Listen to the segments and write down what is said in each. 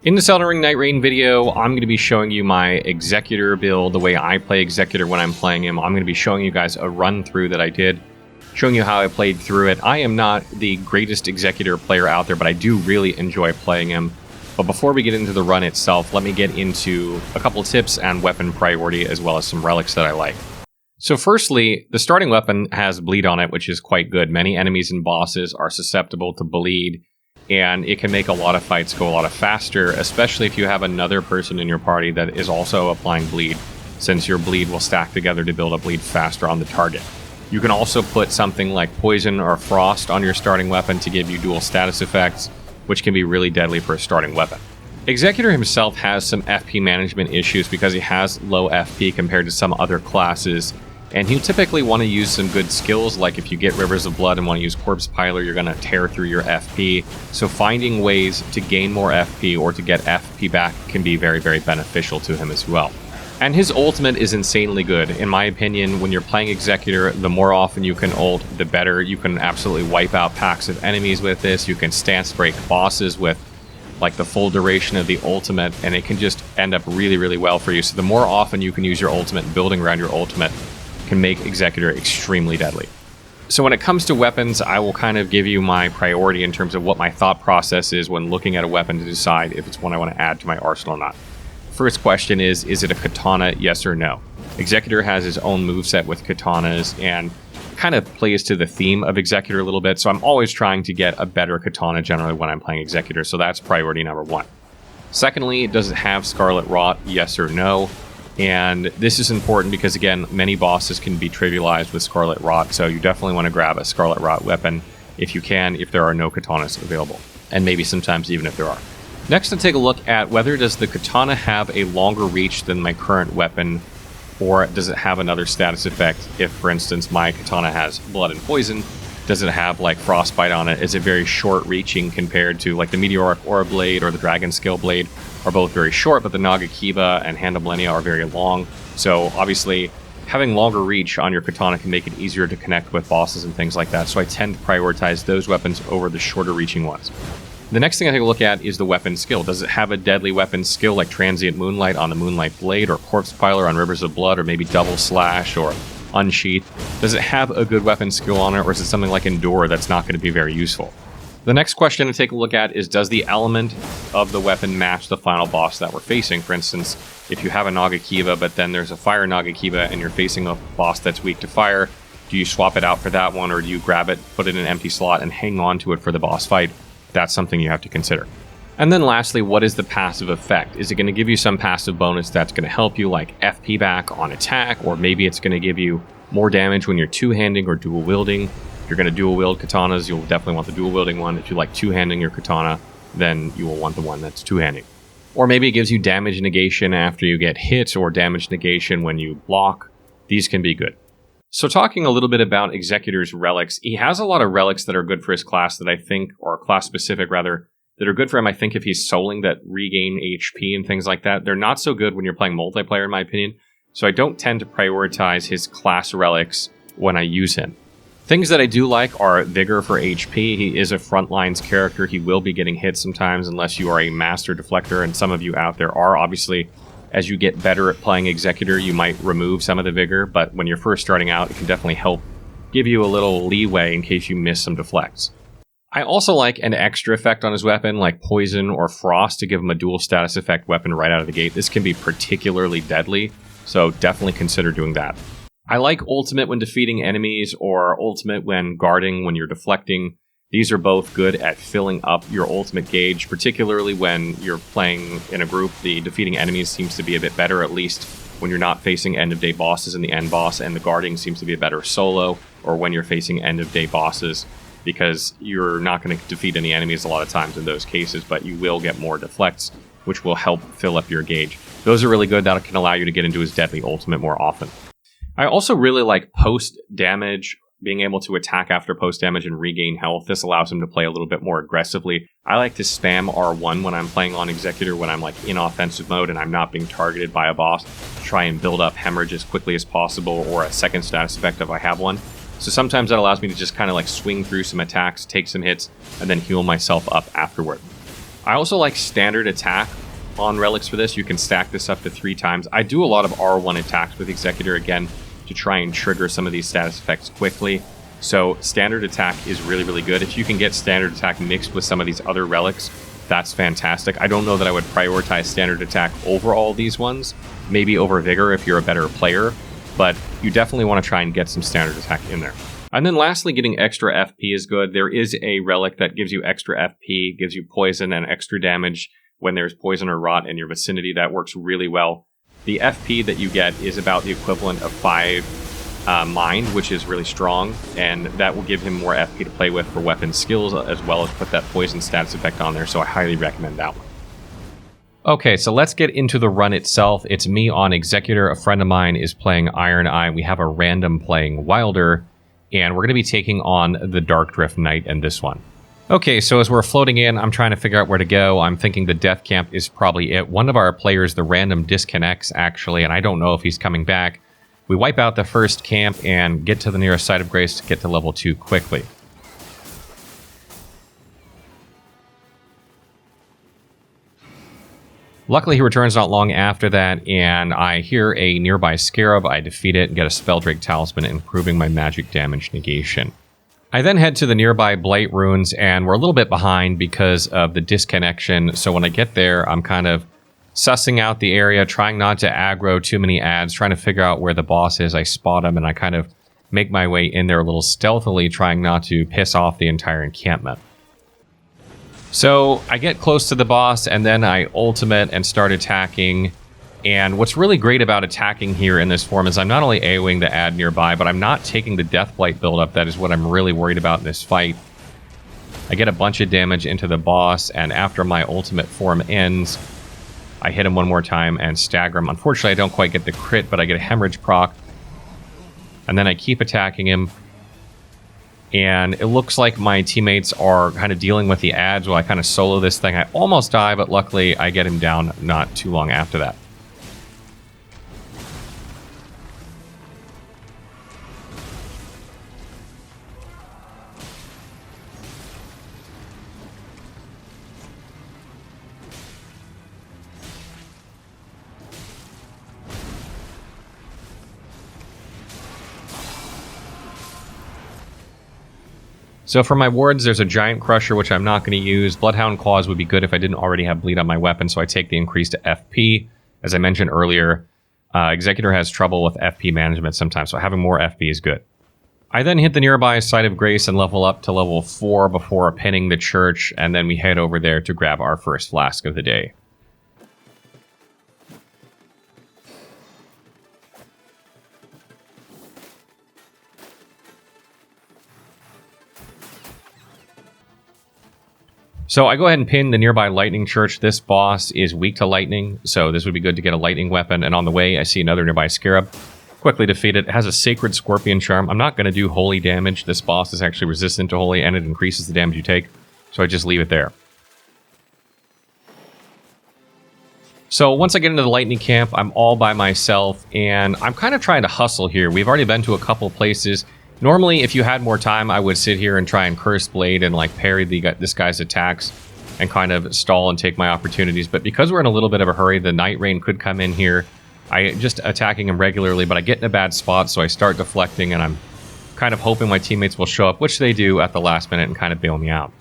In this Elden Ring Nightreign video, I'm going to be showing you my Executor build, the way I play Executor when I'm playing him. I'm going to be showing you guys a run through that I did, showing you how I played through it. I am not the greatest Executor player out there, but I do really enjoy playing him. But before we get into the run itself, let me get into a couple tips and weapon priority, as well as some relics that I like. So firstly, the starting weapon has bleed on it, which is quite good. Many enemies and bosses are susceptible to bleed, and it can make a lot of fights go a lot faster, especially if you have another person in your party that is also applying bleed, since your bleed will stack together to build up bleed faster on the target. You can also put something like poison or frost on your starting weapon to give you dual status effects, which can be really deadly for a starting weapon. Executor himself has some FP management issues because he has low FP compared to some other classes, and you typically want to use some good skills, like if you get Rivers of Blood and want to use Corpse Piler, you're going to tear through your FP. So finding ways to gain more FP or to get FP back can be very, very beneficial to him as well. And his ultimate is insanely good. In my opinion, when you're playing Executor, the more often you can ult, the better. You can absolutely wipe out packs of enemies with this. You can stance break bosses with like the full duration of the ultimate, and it can just end up really, really well for you. So the more often you can use your ultimate, building around your ultimate can make Executor extremely deadly. So when it comes to weapons, I will kind of give you my priority in terms of what my thought process is when looking at a weapon to decide if it's one I want to add to my arsenal or not. First question is it a katana, yes or no? Executor has his own moveset with katanas and kind of plays to the theme of Executor a little bit, so I'm always trying to get a better katana generally when I'm playing Executor, so that's priority number one. Secondly, does it have Scarlet Rot, yes or no? And this is important because, again, many bosses can be trivialized with Scarlet Rot, so you definitely want to grab a Scarlet Rot weapon if you can, if there are no katanas available, and maybe sometimes even if there are. Next, I'll take a look at whether does the katana have a longer reach than my current weapon, or does it have another status effect. If, for instance, my katana has blood and poison, does it have like frostbite on it? Is it very short reaching compared to like the Meteoric Aura Blade or the Dragon Scale Blade? Are both very short, but the Nagakiba and Hand of Millennia are very long. So obviously, having longer reach on your katana can make it easier to connect with bosses and things like that. So I tend to prioritize those weapons over the shorter reaching ones. The next thing I take a look at is the weapon skill. Does it have a deadly weapon skill like Transient Moonlight on the Moonlight Blade, or Corpse Piler on Rivers of Blood, or maybe Double Slash or Unsheath? Does it have a good weapon skill on it, or is it something like Endure that's not going to be very useful? The next question to take a look at is, does the element of the weapon match the final boss that we're facing? For instance, if you have a Nagakiba, but then there's a Fire Nagakiba and you're facing a boss that's weak to fire, do you swap it out for that one, or do you grab it, put it in an empty slot, and hang on to it for the boss fight? That's something you have to consider. And then lastly, what is the passive effect? Is it going to give you some passive bonus that's going to help you, like FP back on attack, or maybe it's going to give you more damage when you're two-handing or dual-wielding? If you're going to dual-wield katanas, you'll definitely want the dual-wielding one. If you like two-handing your katana, then you will want the one that's two-handing. Or maybe it gives you damage negation after you get hit, or damage negation when you block. These can be good. So talking a little bit about Executor's relics, he has a lot of relics that are good for his class that I think, or class-specific rather, that are good for him, I think, if he's souling that regain HP and things like that. They're not so good when you're playing multiplayer, in my opinion, so I don't tend to prioritize his class relics when I use him. Things that I do like are Vigor for HP. He is a frontlines character. He will be getting hit sometimes unless you are a master deflector, and some of you out there are. Obviously, as you get better at playing Executor, you might remove some of the Vigor, but when you're first starting out, it can definitely help give you a little leeway in case you miss some deflects. I also like an extra effect on his weapon, like Poison or Frost, to give him a dual status effect weapon right out of the gate. This can be particularly deadly, so definitely consider doing that. I like Ultimate when defeating enemies, or Ultimate when guarding, when you're deflecting. These are both good at filling up your ultimate gauge, particularly when you're playing in a group. The defeating enemies seems to be a bit better, at least when you're not facing end-of-day bosses in the end boss, and the guarding seems to be a better solo, or when you're facing end-of-day bosses, because you're not going to defeat any enemies a lot of times in those cases, but you will get more deflects, which will help fill up your gauge. Those are really good. That can allow you to get into his deadly ultimate more often. I also really like post-damage, being able to attack after post-damage and regain health. This allows him to play a little bit more aggressively. I like to spam R1 when I'm playing on Executor, when I'm like in offensive mode and I'm not being targeted by a boss, to try and build up hemorrhage as quickly as possible, or a second status effect if I have one. So sometimes that allows me to just kind of like swing through some attacks, take some hits, and then heal myself up afterward. I also like standard attack on relics for this. You can stack this up to 3 times. I do a lot of R1 attacks with Executor, again, to try and trigger some of these status effects quickly. So standard attack is really, really good. If you can get standard attack mixed with some of these other relics, that's fantastic. I don't know that I would prioritize standard attack over all these ones. Maybe over Vigor if you're a better player, but you definitely want to try and get some standard attack in there. And then lastly, getting extra FP is good. There is a relic that gives you extra FP, gives you poison and extra damage when there's poison or rot in your vicinity. That works really well. The FP that you get is about the equivalent of 5 mind, which is really strong, and that will give him more FP to play with for weapon skills, as well as put that poison status effect on there, so I highly recommend that one. Okay, so let's get into the run itself. It's me on Executor. A friend of mine is playing Iron Eye. We have a random playing Wilder, and we're going to be taking on the Dark Drift Knight in this one. Okay, so as we're floating in, I'm trying to figure out where to go. I'm thinking the Death Camp is probably it. One of our players, the random, disconnects, actually, and I don't know if he's coming back. We wipe out the first camp and get to the nearest site of grace to get to level 2 quickly. Luckily, he returns not long after that, and I hear a nearby scarab. I defeat it and get a Spelldrake Talisman, improving my magic damage negation. I then head to the nearby Blight Ruins, and we're a little bit behind because of the disconnection, so when I get there, I'm kind of sussing out the area, trying not to aggro too many ads, trying to figure out where the boss is. I spot him, and I kind of make my way in there a little stealthily, trying not to piss off the entire encampment. So I get close to the boss, and then I ultimate and start attacking. And what's really great about attacking here in this form is I'm not only AoEing the ad nearby, but I'm not taking the Deathblight buildup. That is what I'm really worried about in this fight. I get a bunch of damage into the boss, and after my ultimate form ends, I hit him one more time and stagger him. Unfortunately, I don't quite get the crit, but I get a hemorrhage proc. And then I keep attacking him. And it looks like my teammates are kind of dealing with the ads while I kind of solo this thing. I almost die, but luckily I get him down not too long after that. So for my wards, there's a Giant Crusher, which I'm not going to use. Bloodhound Claws would be good if I didn't already have bleed on my weapon, so I take the increase to FP. As I mentioned earlier, Executor has trouble with FP management sometimes, so having more FP is good. I then hit the nearby Site of Grace and level up to level 4 before pinning the church, and then we head over there to grab our first flask of the day. So I go ahead and pin the nearby lightning church. This boss is weak to lightning, so this would be good to get a lightning weapon. And on the way, I see another nearby scarab. Quickly defeat it. It has a sacred scorpion charm. I'm not going to do holy damage. This boss is actually resistant to holy, and it increases the damage you take, so I just leave it there. So once I get into the lightning camp, I'm all by myself, and I'm kind of trying to hustle here. We've already been to a couple places. Normally, if you had more time, I would sit here and try and Curse Blade and like parry this guy's attacks and kind of stall and take my opportunities. But because we're in a little bit of a hurry, the Nightreign could come in here. I just attacking him regularly, but I get in a bad spot, so I start deflecting, and I'm kind of hoping my teammates will show up, which they do at the last minute and kind of bail me out.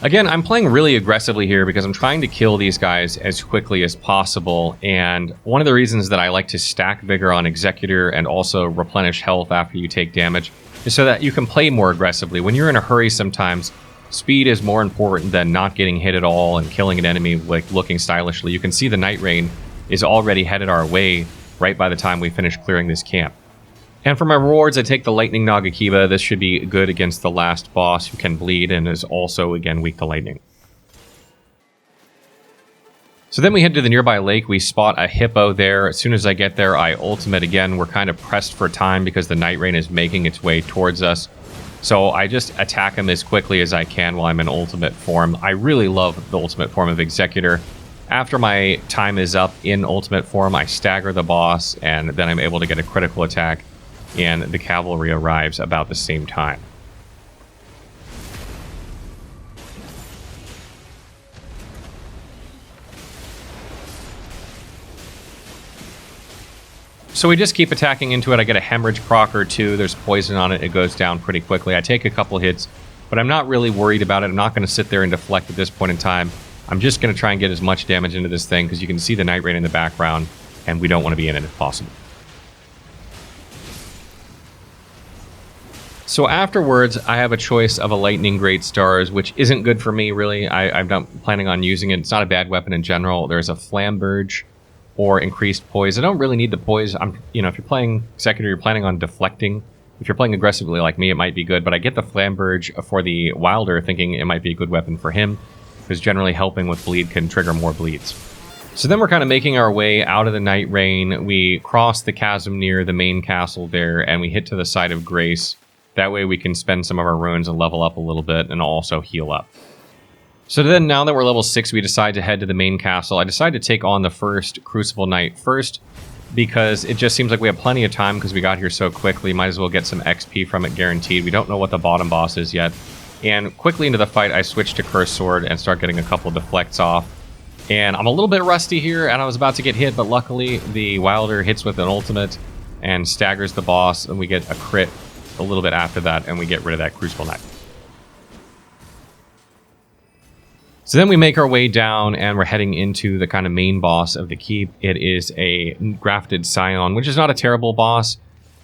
Again, I'm playing really aggressively here because I'm trying to kill these guys as quickly as possible, and one of the reasons that I like to stack Vigor on Executor and also replenish health after you take damage is so that you can play more aggressively. When you're in a hurry sometimes, speed is more important than not getting hit at all and killing an enemy like looking stylishly. You can see the Nightreign is already headed our way right by the time we finish clearing this camp. And for my rewards, I take the Lightning Nagakiba. This should be good against the last boss who can bleed and is also, again, weak to lightning. So then we head to the nearby lake. We spot a hippo there. As soon as I get there, I ultimate again. We're kind of pressed for time because the Nightreign is making its way towards us. So I just attack him as quickly as I can while I'm in ultimate form. I really love the ultimate form of Executor. After my time is up in ultimate form, I stagger the boss, and then I'm able to get a critical attack, and the cavalry arrives about the same time. So we just keep attacking into it. I get a hemorrhage proc or two. There's poison on it. It goes down pretty quickly. I take a couple hits, but I'm not really worried about it. I'm not going to sit there and deflect at this point in time. I'm just going to try and get as much damage into this thing because you can see the Nightreign in the background, and we don't want to be in it if possible. So afterwards, I have a choice of a Lightning Great Stars, which isn't good for me, really. I'm not planning on using it. It's not a bad weapon in general. There's a Flamberge or increased poise. I don't really need the poise. If you're playing Executor, you're planning on deflecting. If you're playing aggressively like me, it might be good, but I get the Flamberge for the Wilder, thinking it might be a good weapon for him, because generally helping with bleed can trigger more bleeds. So then we're kind of making our way out of the Nightreign. We cross the chasm near the main castle there, and we hit to the side of Grace. That way we can spend some of our runes and level up a little bit and also heal up. So then, now that we're level 6, we decide to head to the main castle. I decided to take on the first Crucible Knight first, because it just seems like we have plenty of time because we got here so quickly. Might as well get some XP from it guaranteed. We don't know what the bottom boss is yet. And quickly into the fight, I switch to Cursed Sword and start getting a couple deflects off. And I'm a little bit rusty here, and I was about to get hit, but luckily the Wilder hits with an ultimate and staggers the boss, and we get a crit a little bit after that, and we get rid of that Crucible Knight. So then we make our way down, and we're heading into the kind of main boss of the keep. It is a Grafted Scion, which is not a terrible boss.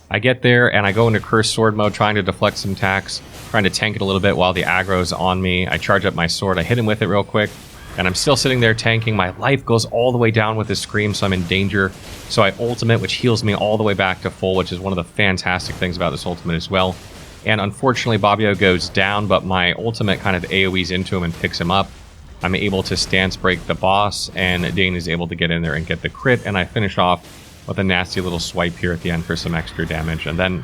I get there, and I go into Cursed Sword mode, trying to deflect some attacks, trying to tank it a little bit while the aggro's on me. I charge up my sword, I hit him with it real quick, and I'm still sitting there tanking. My life goes all the way down with this scream, so I'm in danger. So I ultimate, which heals me all the way back to full, which is one of the fantastic things about this ultimate as well. And unfortunately, Bobbio goes down, but my ultimate kind of AoEs into him and picks him up. I'm able to stance break the boss, and Dane is able to get in there and get the crit, and I finish off with a nasty little swipe here at the end for some extra damage. And then,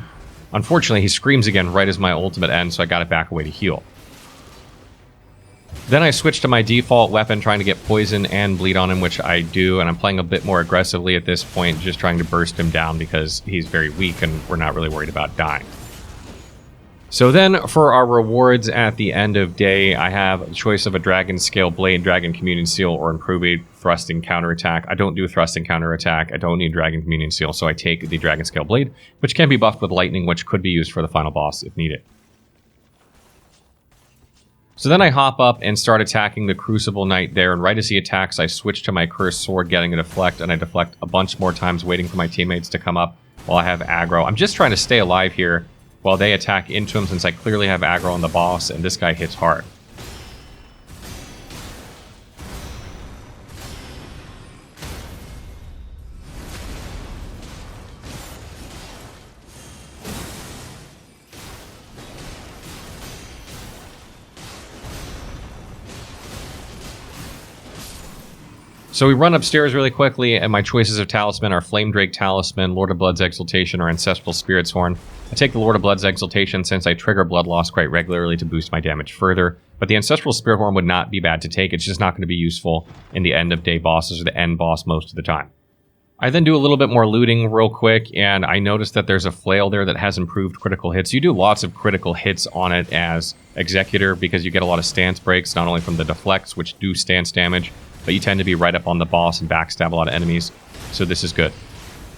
unfortunately, he screams again right as my ultimate ends, so I gotta back away to heal. Then I switch to my default weapon, trying to get poison and bleed on him, which I do, and I'm playing a bit more aggressively at this point, just trying to burst him down because he's very weak and we're not really worried about dying. So then, for our rewards at the end of day, I have a choice of a Dragon Scale Blade, Dragon Communion Seal, or Improved Thrusting Counterattack. I don't do Thrusting Counterattack. I don't need Dragon Communion Seal, so I take the Dragon Scale Blade, which can be buffed with Lightning, which could be used for the final boss if needed. So then I hop up and start attacking the Crucible Knight there, and right as he attacks, I switch to my Cursed Sword, getting a deflect, and I deflect a bunch more times, waiting for my teammates to come up while I have aggro. I'm just trying to stay alive here while they attack into him, since I clearly have aggro on the boss, and this guy hits hard. So we run upstairs really quickly, and my choices of talisman are Flame Drake Talisman, Lord of Blood's Exaltation, or Ancestral Spirit's Horn. I take the Lord of Blood's Exaltation since I trigger blood loss quite regularly to boost my damage further, but the Ancestral Spirit Horn would not be bad to take. It's just not going to be useful in the end of day bosses or the end boss most of the time. I then do a little bit more looting real quick, and I notice that there's a flail there that has improved critical hits. You do lots of critical hits on it as Executor because you get a lot of stance breaks, not only from the deflects, which do stance damage, but you tend to be right up on the boss and backstab a lot of enemies, so this is good.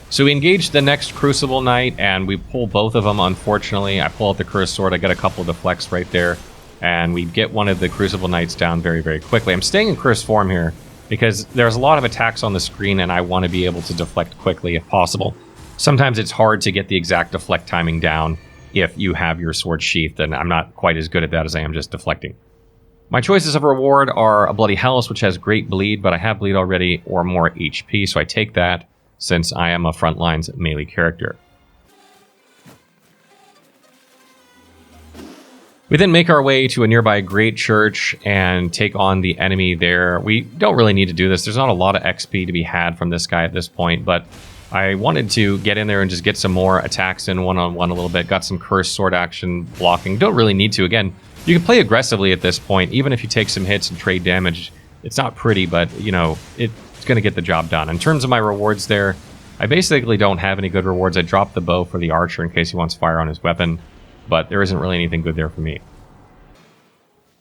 So we engage the next Crucible Knight, and we pull both of them, unfortunately. I pull out the Cursed Sword, I get a couple of deflects right there, and we get one of the Crucible Knights down very, very quickly. I'm staying in Cursed form here, because there's a lot of attacks on the screen, and I want to be able to deflect quickly if possible. Sometimes it's hard to get the exact deflect timing down if you have your sword sheathed, and I'm not quite as good at that as I am just deflecting. My choices of reward are a Bloody Hellas, which has great bleed, but I have bleed already, or more HP, so I take that since I am a Frontlines melee character. We then make our way to a nearby great church and take on the enemy there. We don't really need to do this. There's not a lot of XP to be had from this guy at this point, but I wanted to get in there and just get some more attacks in one-on-one a little bit. Got some Cursed Sword action blocking. Don't really need to. Again, you can play aggressively at this point, even if you take some hits and trade damage. It's not pretty, but, you know, it's going to get the job done. In terms of my rewards there, I basically don't have any good rewards. I dropped the bow for the archer in case he wants fire on his weapon, but there isn't really anything good there for me.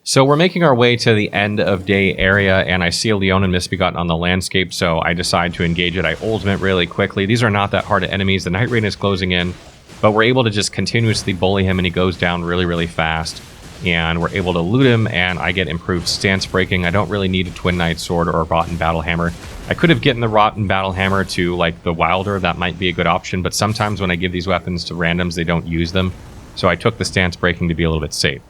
So we're making our way to the end of day area, and I see a Leonin Misbegotten on the landscape, so I decide to engage it. I ultimate really quickly. These are not that hard of enemies. The Nightreign is closing in, but we're able to just continuously bully him, and he goes down really, really fast. And we're able to loot him, and I get improved stance breaking. I don't really need a Twin Knight Sword or a Rotten Battle Hammer. I could have gotten the Rotten Battle Hammer to, like, the Wilder. That might be a good option, but sometimes when I give these weapons to randoms, they don't use them. So I took the stance breaking to be a little bit safe.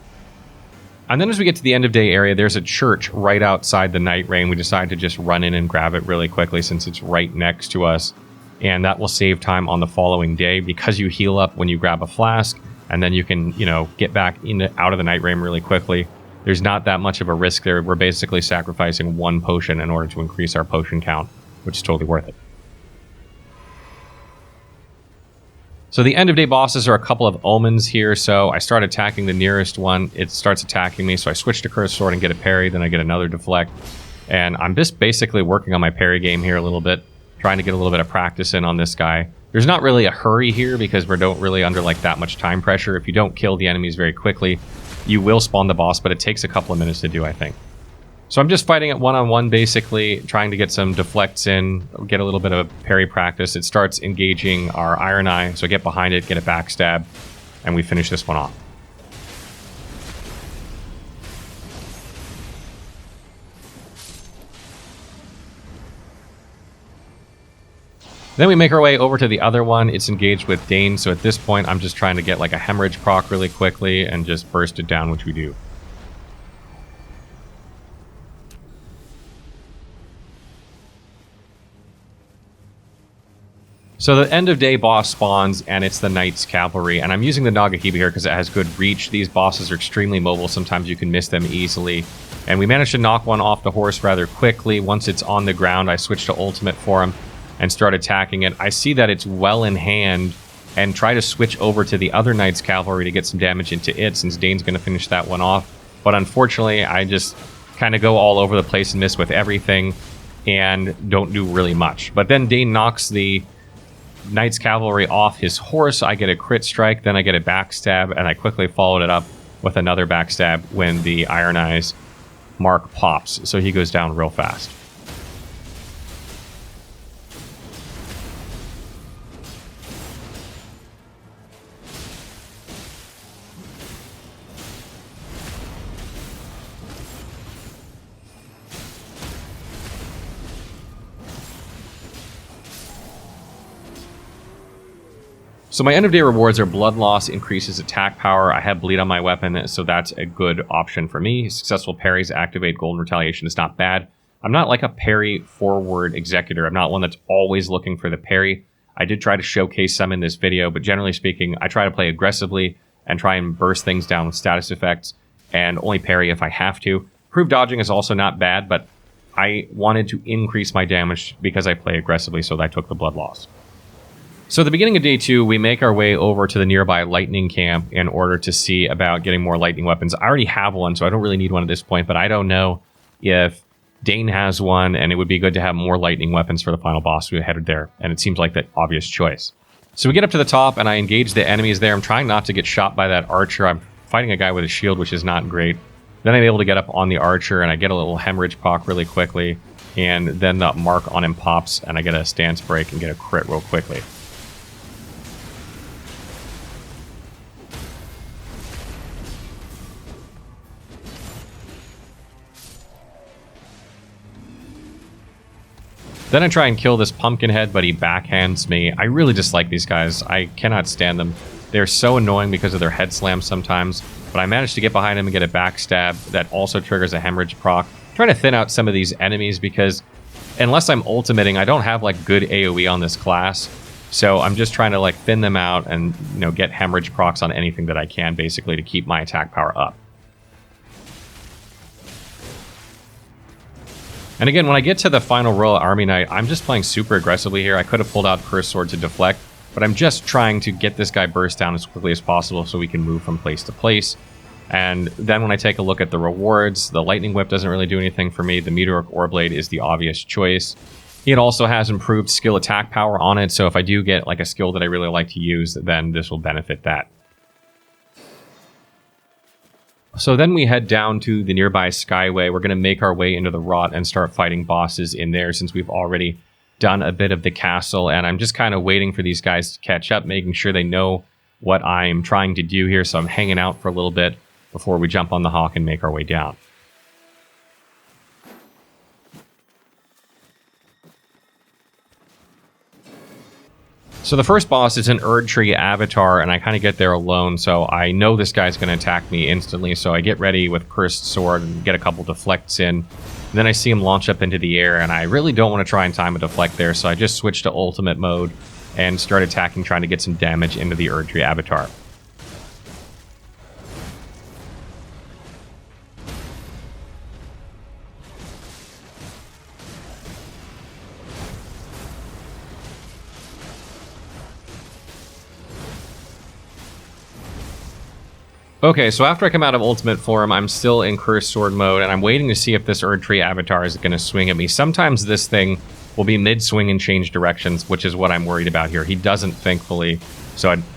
And then as we get to the end of day area, there's a church right outside the Nightreign. We decide to just run in and grab it really quickly since it's right next to us. And that will save time on the following day because you heal up when you grab a flask. And then you can, you know, get back out of the Nightreign really quickly. There's not that much of a risk there. We're basically sacrificing one potion in order to increase our potion count, which is totally worth it. So the end of day bosses are a couple of omens here. So I start attacking the nearest one. It starts attacking me. So I switch to Cursed Sword and get a parry. Then I get another deflect. And I'm just basically working on my parry game here a little bit, trying to get a little bit of practice in on this guy. There's not really a hurry here because we don't really under like that much time pressure. If you don't kill the enemies very quickly, you will spawn the boss, but it takes a couple of minutes to do, I think. So I'm just fighting it one-on-one, basically, trying to get some deflects in, get a little bit of parry practice. It starts engaging our Iron Eye, so I get behind it, get a backstab, and we finish this one off. Then we make our way over to the other one. It's engaged with Dane, so at this point I'm just trying to get like a hemorrhage proc really quickly and just burst it down, which we do. So the end of day boss spawns, and it's the Knight's Cavalry, and I'm using the Nagahiba here because it has good reach. These bosses are extremely mobile. Sometimes you can miss them easily. And we managed to knock one off the horse rather quickly. Once it's on the ground, I switch to ultimate for him and start attacking it. I see that it's well in hand and try to switch over to the other Knight's Cavalry to get some damage into it since Dane's going to finish that one off. But unfortunately, I just kind of go all over the place and miss with everything and don't do really much. But then Dane knocks the Knight's Cavalry off his horse. I get a crit strike, then I get a backstab, and I quickly followed it up with another backstab when the Iron Eye's mark pops. So he goes down real fast. So my end of day rewards are blood loss, increases attack power. I have bleed on my weapon, so that's a good option for me. Successful parries activate golden retaliation. It's not bad. I'm not like a parry forward executor. I'm not one that's always looking for the parry. I did try to showcase some in this video, but generally speaking, I try to play aggressively and try and burst things down with status effects and only parry if I have to. Proof dodging is also not bad, but I wanted to increase my damage because I play aggressively, so I took the blood loss. So at the beginning of day 2, we make our way over to the nearby lightning camp in order to see about getting more lightning weapons. I already have one, so I don't really need one at this point, but I don't know if Dane has one, and it would be good to have more lightning weapons for the final boss. We headed there, and it seems like the obvious choice. So we get up to the top, and I engage the enemies there. I'm trying not to get shot by that archer. I'm fighting a guy with a shield, which is not great. Then I'm able to get up on the archer, and I get a little hemorrhage proc really quickly, and then the mark on him pops, and I get a stance break and get a crit real quickly. Then I try and kill this Pumpkinhead, but he backhands me. I really dislike these guys. I cannot stand them. They're so annoying because of their head slams sometimes. But I managed to get behind him and get a backstab that also triggers a hemorrhage proc. I'm trying to thin out some of these enemies because unless I'm ultimating, I don't have like good AoE on this class. So I'm just trying to like thin them out and, you know, get hemorrhage procs on anything that I can basically to keep my attack power up. And again, when I get to the final Royal Army Knight, I'm just playing super aggressively here. I could have pulled out Cursed Sword to deflect, but I'm just trying to get this guy burst down as quickly as possible so we can move from place to place. And then when I take a look at the rewards, the Lightning Whip doesn't really do anything for me. The Meteoric Oreblade is the obvious choice. It also has improved skill attack power on it, so if I do get like a skill that I really like to use, then this will benefit that. So then we head down to the nearby Skyway. We're going to make our way into the Rot and start fighting bosses in there since we've already done a bit of the castle. And I'm just kind of waiting for these guys to catch up, making sure they know what I'm trying to do here. So I'm hanging out for a little bit before we jump on the Hawk and make our way down. So the first boss is an Erdtree avatar, and I kind of get there alone, so I know this guy's going to attack me instantly, so I get ready with Cursed Sword and get a couple deflects in. And then I see him launch up into the air, and I really don't want to try and time a deflect there, so I just switched to ultimate mode and start attacking, trying to get some damage into the Erdtree avatar. Okay, so after I come out of ultimate form, I'm still in Cursed Sword mode, and I'm waiting to see if this Erdtree avatar is going to swing at me. Sometimes this thing will be mid-swing and change directions, which is what I'm worried about here. He doesn't, thankfully,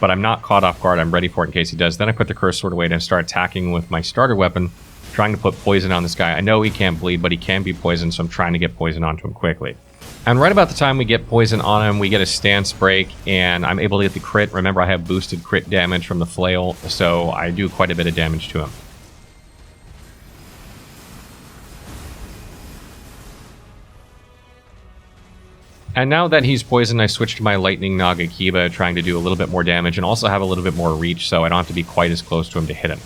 but I'm not caught off guard. I'm ready for it in case he does. Then I put the Cursed Sword away and start attacking with my starter weapon, trying to put poison on this guy. I know he can't bleed, but he can be poisoned, so I'm trying to get poison onto him quickly. And right about the time we get poison on him, we get a stance break, and I'm able to get the crit. Remember, I have boosted crit damage from the flail, so I do quite a bit of damage to him. And now that he's poisoned, I switch to my Lightning Nagakiba, trying to do a little bit more damage and also have a little bit more reach, so I don't have to be quite as close to him to hit him.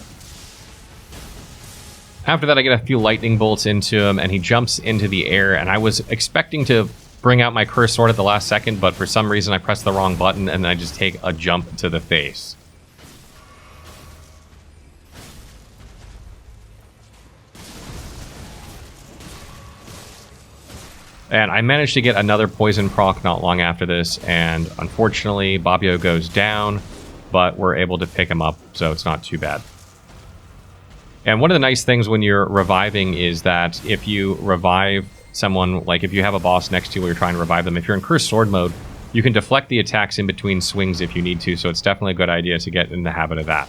After that, I get a few lightning bolts into him, and he jumps into the air, and I was expecting to bring out my Cursed Sword at the last second, but for some reason I pressed the wrong button, and I just take a jump to the face. And I managed to get another poison proc not long after this, and unfortunately, Bobbio goes down, but we're able to pick him up, so it's not too bad. And one of the nice things when you're reviving is that if you revive someone, like if you have a boss next to you while you're trying to revive them, if you're in Cursed Sword mode, you can deflect the attacks in between swings if you need to, so it's definitely a good idea to get in the habit of that.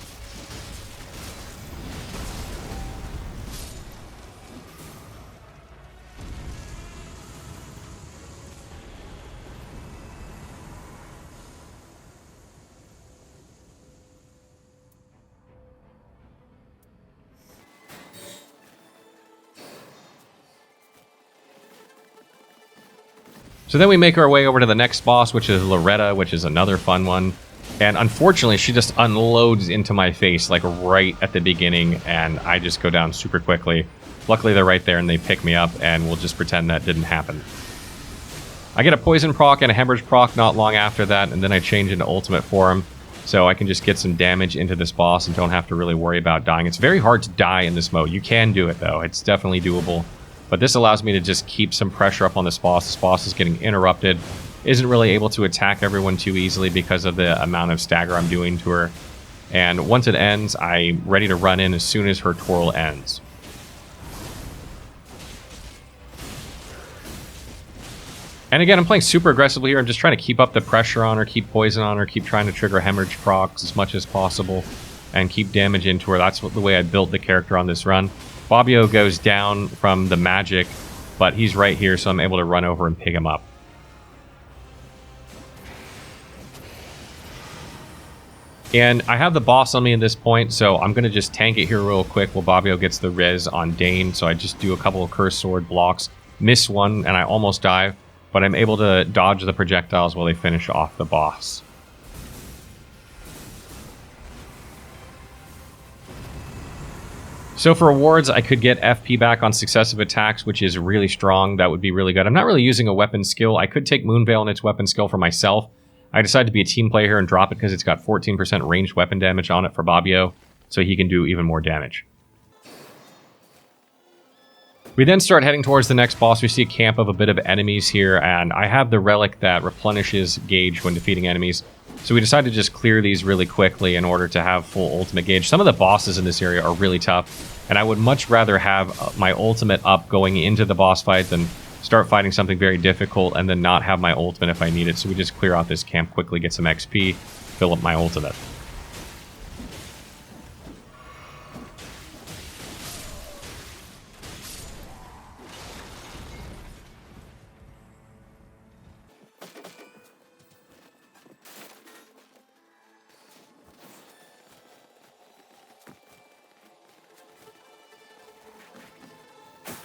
So then we make our way over to the next boss, which is Loretta, which is another fun one. And unfortunately, she just unloads into my face, like right at the beginning, and I just go down super quickly. Luckily, they're right there, and they pick me up, and we'll just pretend that didn't happen. I get a poison proc and a hemorrhage proc not long after that, and then I change into ultimate form, so I can just get some damage into this boss and don't have to really worry about dying. It's very hard to die in this mode. You can do it, though. It's definitely doable. But this allows me to just keep some pressure up on this boss. This boss is getting interrupted. Isn't really able to attack everyone too easily because of the amount of stagger I'm doing to her. And once it ends, I'm ready to run in as soon as her twirl ends. And again, I'm playing super aggressively here. I'm just trying to keep up the pressure on her, keep poison on her, keep trying to trigger hemorrhage procs as much as possible, and keep damage into her. That's the way I built the character on this run. Bobbio goes down from the magic, but he's right here, so I'm able to run over and pick him up. And I have the boss on me at this point, so I'm going to just tank it here real quick while Bobbio gets the res on Dane. So I just do a couple of Cursed Sword blocks, miss one, and I almost die, but I'm able to dodge the projectiles while they finish off the boss. So for rewards, I could get FP back on successive attacks, which is really strong. That would be really good. I'm not really using a weapon skill. I could take Moonveil and its weapon skill for myself. I decided to be a team player here and drop it because it's got 14% ranged weapon damage on it for Bobbio, so he can do even more damage. We then start heading towards the next boss. We see a camp of a bit of enemies here, and I have the relic that replenishes gauge when defeating enemies. So we decided to just clear these really quickly in order to have full ultimate gauge. Some of the bosses in this area are really tough, and I would much rather have my ultimate up going into the boss fight than start fighting something very difficult and then not have my ultimate if I need it. So we just clear out this camp quickly, get some XP, fill up my ultimate.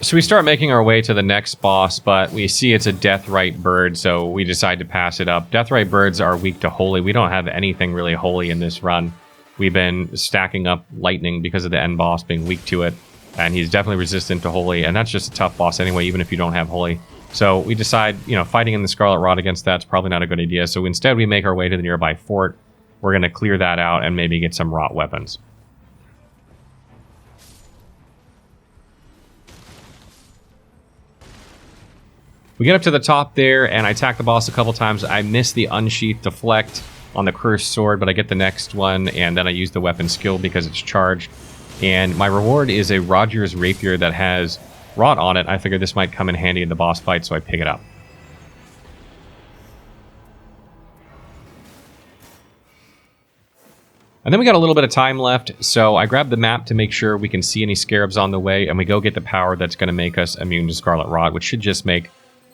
So we start making our way to the next boss, but we see it's a Deathrite bird, so we decide to pass it up. Deathrite birds are weak to holy. We don't have anything really holy in this run. We've been stacking up lightning because of the end boss being weak to it, and he's definitely resistant to holy, and that's just a tough boss anyway, even if you don't have holy. So we decide, you know, fighting in the Scarlet Rot against that's probably not a good idea, so instead we make our way to the nearby fort. We're going to clear that out and maybe get some rot weapons. We get up to the top there, and I attack the boss a couple times. I miss the Unsheath Deflect on the Cursed Sword, but I get the next one, and then I use the weapon skill because it's charged. And my reward is a Roger's Rapier that has Rot on it. I figured this might come in handy in the boss fight, so I pick it up. And then we got a little bit of time left, so I grab the map to make sure we can see any scarabs on the way, and we go get the power that's going to make us immune to Scarlet Rot, which should just make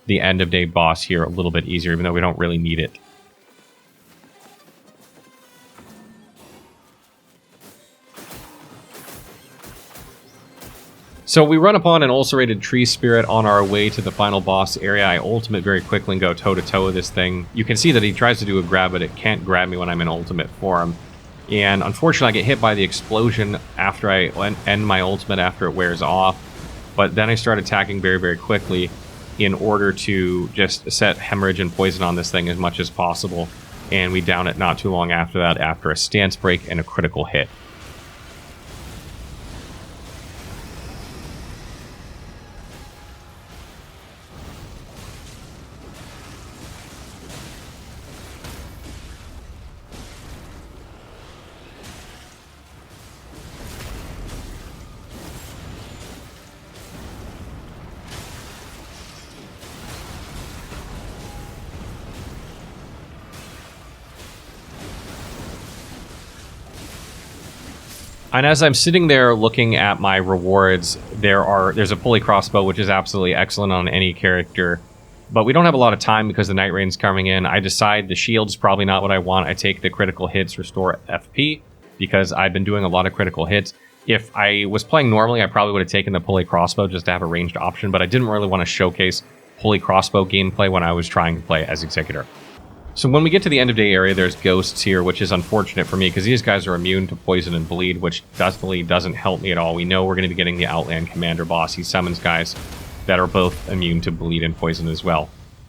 the end of day boss here a little bit easier, even though we don't really need it. So we run upon an ulcerated tree spirit on our way to the final boss area. I ultimate very quickly and go toe-to-toe with this thing. You can see that he tries to do a grab, but it can't grab me when I'm in ultimate form. And unfortunately, I get hit by the explosion after I end my ultimate after it wears off. But then I start attacking very, very quickly in order to just set hemorrhage and poison on this thing as much as possible. And we down it not too long after that, after a stance break and a critical hit. And as I'm sitting there looking at my rewards, there's a pulley crossbow, which is absolutely excellent on any character. But we don't have a lot of time because the Nightraign's coming in. I decide the shield's probably not what I want. I take the critical hits, restore FP, because I've been doing a lot of critical hits. If I was playing normally, I probably would have taken the pulley crossbow just to have a ranged option, but I didn't really want to showcase pulley crossbow gameplay when I was trying to play as Executor. So when we get to the end of day area, there's ghosts here, which is unfortunate for me because these guys are immune to poison and bleed, which definitely doesn't help me at all. We know we're going to be getting the Outland Commander boss. He summons guys that are both immune to bleed and poison as well.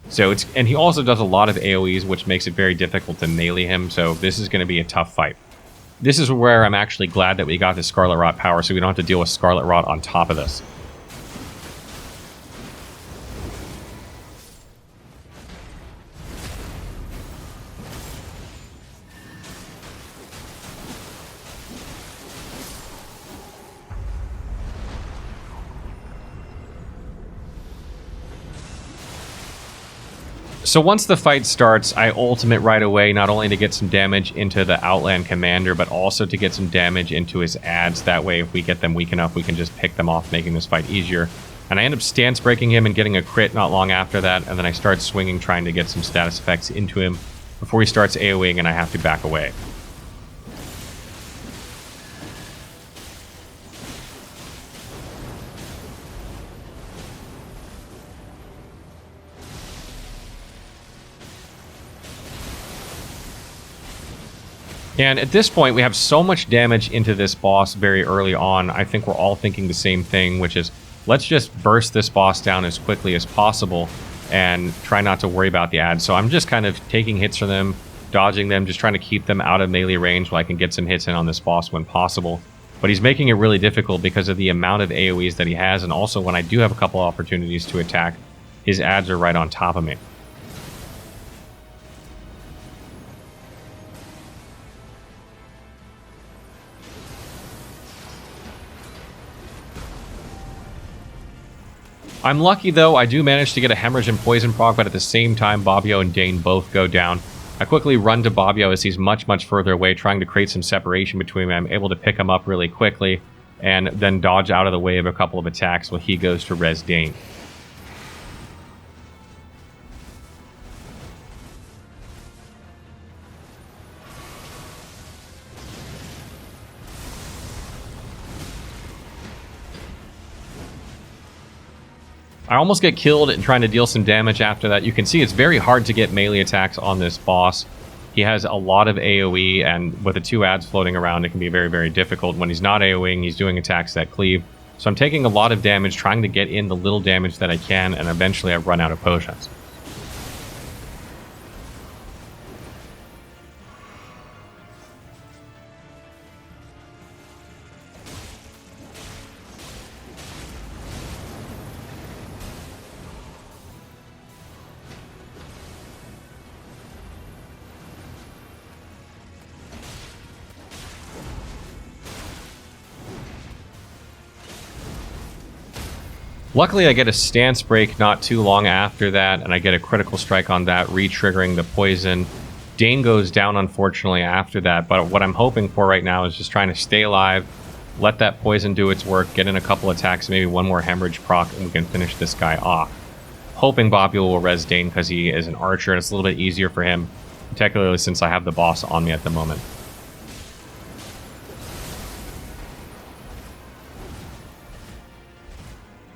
So and he also does a lot of AoEs, which makes it very difficult to melee him, so this is going to be a tough fight. This is where I'm actually glad that we got the Scarlet Rot power, so we don't have to deal with Scarlet Rot on top of this. So once the fight starts, I ultimate right away, not only to get some damage into the Outland Commander, but also to get some damage into his adds. That way, if we get them weak enough, we can just pick them off, making this fight easier. And I end up stance breaking him and getting a crit not long after that, and then I start swinging, trying to get some status effects into him before he starts AoEing, and I have to back away. And at this point, we have so much damage into this boss very early on. I think we're all thinking the same thing, which is let's just burst this boss down as quickly as possible and try not to worry about the ads. So I'm just kind of taking hits from them, dodging them, just trying to keep them out of melee range while I can get some hits in on this boss when possible. But he's making it really difficult because of the amount of AoEs that he has, and also when I do have a couple opportunities to attack, his ads are right on top of me. I'm lucky, though. I do manage to get a hemorrhage and poison proc, but at the same time, Bobbio and Dane both go down. I quickly run to Bobbio as he's much, much further away, trying to create some separation between them. I'm able to pick him up really quickly, and then dodge out of the way of a couple of attacks while he goes to res Dane. I almost get killed and trying to deal some damage after that. You can see it's very hard to get melee attacks on this boss. He has a lot of AoE, and with the 2 ads floating around, it can be very, very difficult. When he's not AoEing, he's doing attacks that cleave. So I'm taking a lot of damage, trying to get in the little damage that I can, and eventually I run out of potions. Luckily, I get a stance break not too long after that, and I get a critical strike on that, re-triggering the poison. Dane goes down, unfortunately, after that, but what I'm hoping for right now is just trying to stay alive, let that poison do its work, get in a couple attacks, maybe one more hemorrhage proc, and we can finish this guy off. Hoping Bobby will res Dane because he is an archer, and it's a little bit easier for him, particularly since I have the boss on me at the moment.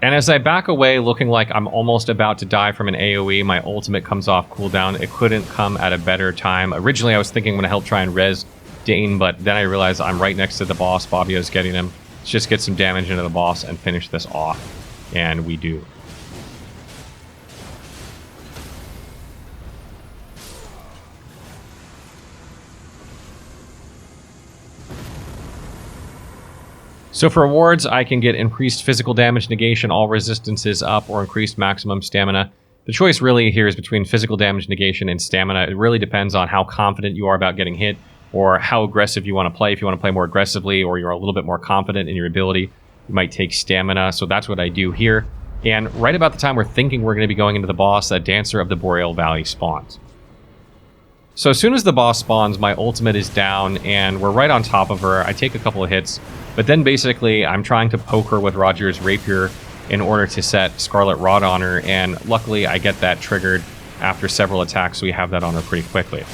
And as I back away, looking like I'm almost about to die from an AoE, my ultimate comes off cooldown. It couldn't come at a better time. Originally, I was thinking I'm going to help try and res Dane, but then I realized I'm right next to the boss. Bobbio's getting him. Let's just get some damage into the boss and finish this off. And we do. So for rewards, I can get increased physical damage negation, all resistances up, or increased maximum stamina. The choice really here is between physical damage negation and stamina. It really depends on how confident you are about getting hit, or how aggressive you want to play. If you want to play more aggressively, or you're a little bit more confident in your ability, you might take stamina. So that's what I do here. And right about the time we're thinking we're going to be going into the boss, a Dancer of the Boreal Valley spawns. So as soon as the boss spawns, my ultimate is down, and we're right on top of her. I take a couple of hits, but then basically I'm trying to poke her with Roger's Rapier in order to set Scarlet Rot on her, and luckily I get that triggered after several attacks, so we have that on her pretty quickly.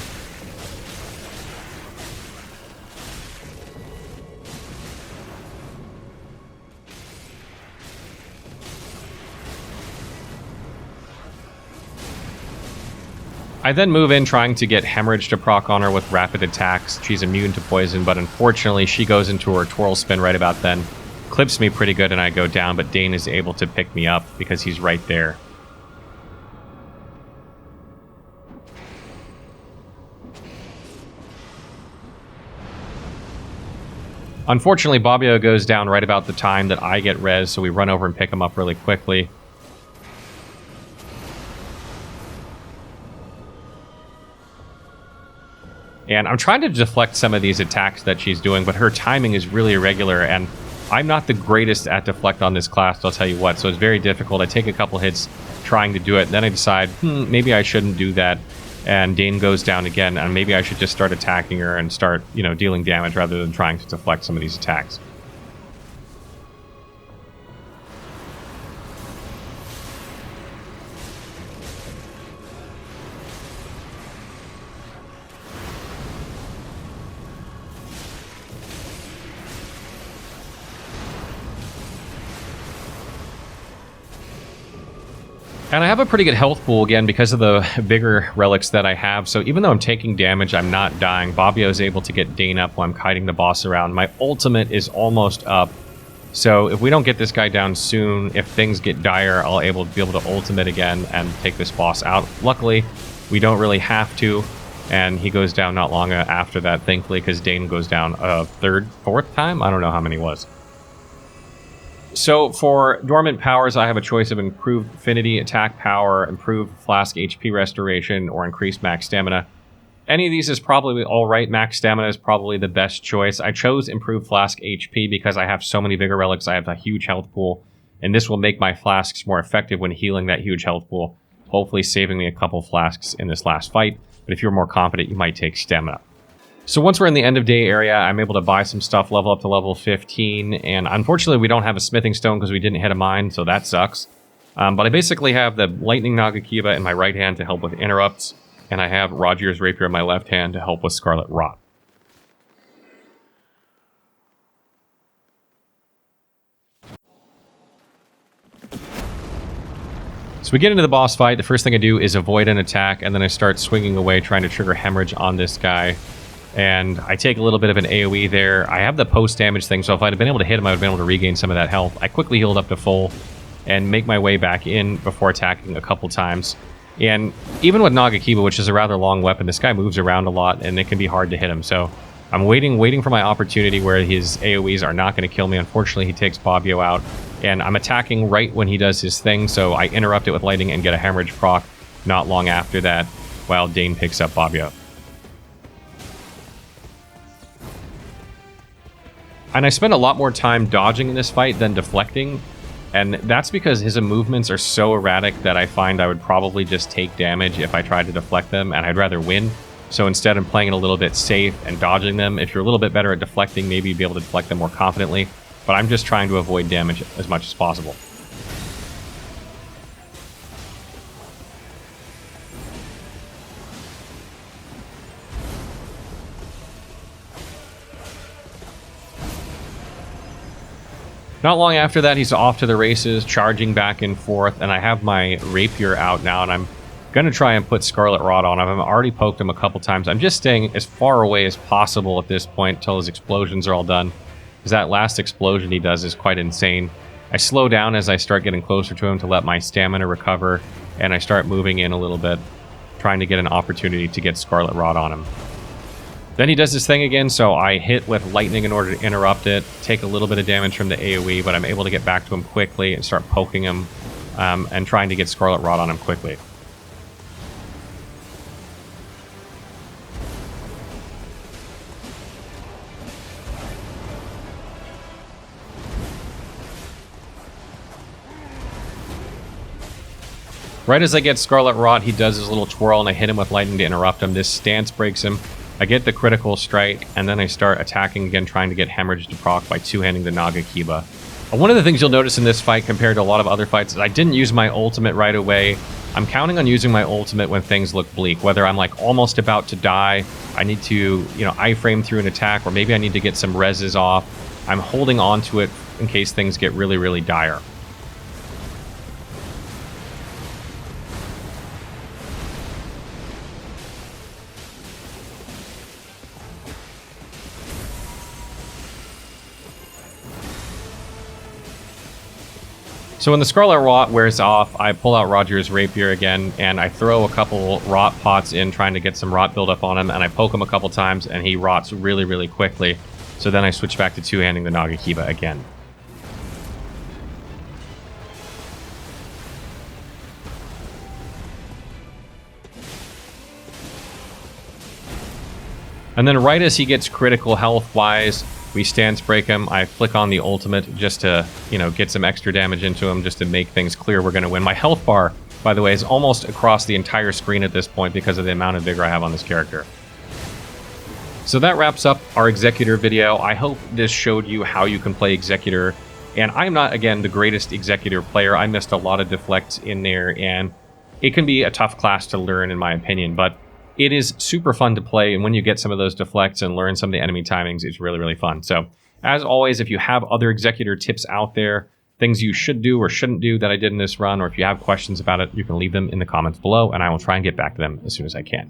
I then move in trying to get Hemorrhage to proc on her with rapid attacks. She's immune to poison, but unfortunately she goes into her twirl spin right about then. Clips me pretty good and I go down, but Dane is able to pick me up because he's right there. Unfortunately, Bobbio goes down right about the time that I get res, so we run over and pick him up really quickly. And I'm trying to deflect some of these attacks that she's doing, but her timing is really irregular, and I'm not the greatest at deflect on this class, I'll tell you what, so it's very difficult. I take a couple hits trying to do it, and then I decide, maybe I shouldn't do that, and Dane goes down again, and maybe I should just start attacking her and start, dealing damage rather than trying to deflect some of these attacks. And I have a pretty good health pool, again, because of the bigger relics that I have. So even though I'm taking damage, I'm not dying. Bobbio is able to get Dane up while I'm kiting the boss around. My ultimate is almost up. So if we don't get this guy down soon, if things get dire, I'll be able to ultimate again and take this boss out. Luckily, we don't really have to. And he goes down not long after that, thankfully, because Dane goes down a third, fourth time? I don't know how many it was. So for dormant powers, I have a choice of improved affinity, attack power, improved flask HP restoration, or increased max stamina. Any of these is probably alright. Max stamina is probably the best choice. I chose improved flask HP because I have so many bigger relics. I have a huge health pool, and this will make my flasks more effective when healing that huge health pool, hopefully saving me a couple flasks in this last fight. But if you're more confident, you might take stamina. So once we're in the end of day area, I'm able to buy some stuff, level up to level 15, and unfortunately we don't have a smithing stone because we didn't hit a mine, so that sucks. But I basically have the Lightning Nagakiba in my right hand to help with interrupts, and I have Roger's Rapier in my left hand to help with Scarlet Rot. So we get into the boss fight. The first thing I do is avoid an attack, and then I start swinging away, trying to trigger hemorrhage on this guy. And I take a little bit of an AoE there. I have the post-damage thing, so if I'd have been able to hit him, I would have been able to regain some of that health. I quickly healed up to full and make my way back in before attacking a couple times. And even with Nagakiba, which is a rather long weapon, this guy moves around a lot, and it can be hard to hit him. So I'm waiting for my opportunity where his AoEs are not going to kill me. Unfortunately, he takes Bobbio out. And I'm attacking right when he does his thing, so I interrupt it with lightning and get a hemorrhage proc not long after that, while Dane picks up Bobbio. And I spend a lot more time dodging in this fight than deflecting, and that's because his movements are so erratic that I find I would probably just take damage if I tried to deflect them, and I'd rather win. So instead, I'm playing it a little bit safe and dodging them. If you're a little bit better at deflecting, maybe you'd be able to deflect them more confidently. But I'm just trying to avoid damage as much as possible. Not long after that, he's off to the races, charging back and forth, and I have my rapier out now, and I'm going to try and put Scarlet Rot on him. I've already poked him a couple times. I'm just staying as far away as possible at this point until his explosions are all done. Because that last explosion he does is quite insane. I slow down as I start getting closer to him to let my stamina recover, and I start moving in a little bit, trying to get an opportunity to get Scarlet Rot on him. Then he does this thing again, so I hit with lightning in order to interrupt it, take a little bit of damage from the AoE, but I'm able to get back to him quickly and start poking him and trying to get Scarlet Rot on him quickly. Right as I get Scarlet Rot, he does his little twirl, and I hit him with lightning to interrupt him. This stance breaks him. I get the critical strike, and then I start attacking again, trying to get hemorrhage to proc by two-handing the Nagakiba. One of the things you'll notice in this fight compared to a lot of other fights is I didn't use my ultimate right away. I'm counting on using my ultimate when things look bleak, whether I'm like almost about to die, I need to, iframe through an attack, or maybe I need to get some reses off. I'm holding on to it in case things get really, really dire. So when the Scarlet Rot wears off, I pull out Roger's rapier again, and I throw a couple rot pots in, trying to get some rot buildup on him, and I poke him a couple times, and he rots really, really quickly. So then I switch back to two-handing the Nagakiba again. And then right as he gets critical health-wise, we stance break him. I flick on the ultimate just to, get some extra damage into him, just to make things clear we're going to win. My health bar, by the way, is almost across the entire screen at this point because of the amount of vigor I have on this character. So that wraps up our Executor video. I hope this showed you how you can play Executor. And I'm not, again, the greatest Executor player. I missed a lot of deflects in there, and it can be a tough class to learn, in my opinion. But it is super fun to play, and when you get some of those deflects and learn some of the enemy timings, it's really, really fun. So, as always, if you have other Executor tips out there, things you should do or shouldn't do that I did in this run, or if you have questions about it, you can leave them in the comments below, and I will try and get back to them as soon as I can.